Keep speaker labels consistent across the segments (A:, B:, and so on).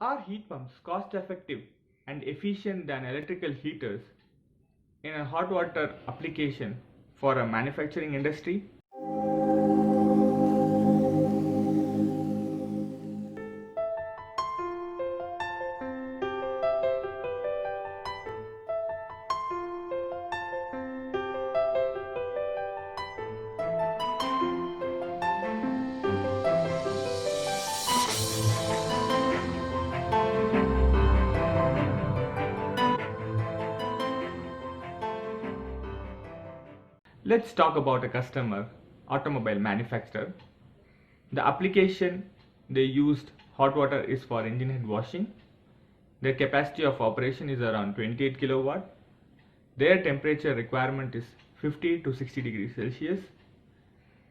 A: Are heat pumps cost effective and efficient than electrical heaters in a hot water application for a manufacturing industry? Let's talk about a customer, automobile manufacturer. The application they used hot water is for engine head washing. Their capacity of operation is around 28 kilowatt. Their temperature requirement is 50 to 60 degrees Celsius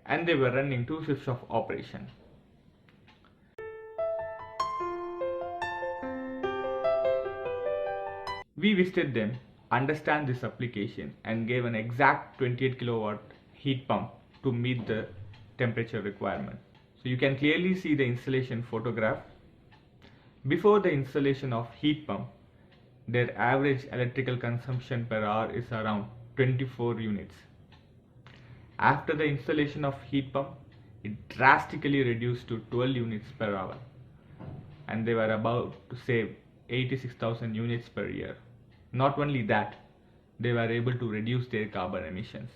A: and they were running 2 shifts of operation. We visited them, understand this application and gave an exact 28 kilowatt heat pump to meet the temperature requirement. So you can clearly see the installation photograph. Before the installation of heat pump, their average electrical consumption per hour is around 24 units. After the installation of heat pump, it drastically reduced to 12 units per hour and they were about to save 86,000 units per year. Not only that, they were able to reduce their carbon emissions.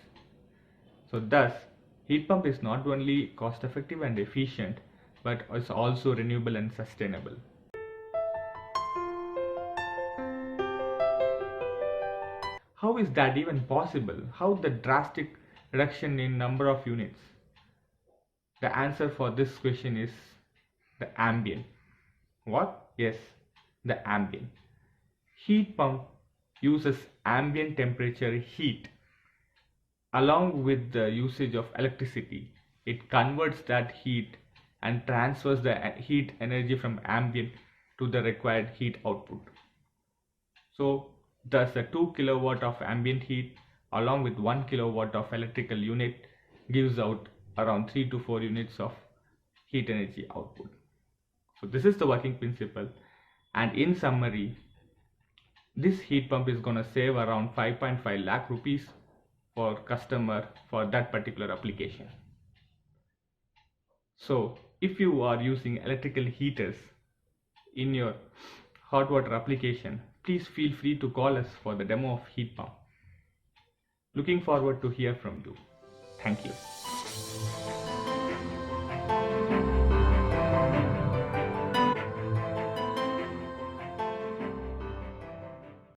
A: So thus, heat pump is not only cost effective and efficient, but is also renewable and sustainable. How is that even possible? How the drastic reduction in number of units? The answer for this question is the ambient. What? Yes, the ambient. Heat pump uses ambient temperature heat. Along with the usage of electricity, it converts that heat and transfers the heat energy from ambient to the required heat output. So thus a 2 kilowatt of ambient heat along with 1 kilowatt of electrical unit gives out around 3 to 4 units of heat energy output. So this is the working principle, and in summary, this heat pump is going to save around 5.5 lakh rupees for customer for that particular application. So if you are using electrical heaters in your hot water application, please feel free to call us for the demo of heat pump. Looking forward to hear from you. Thank you.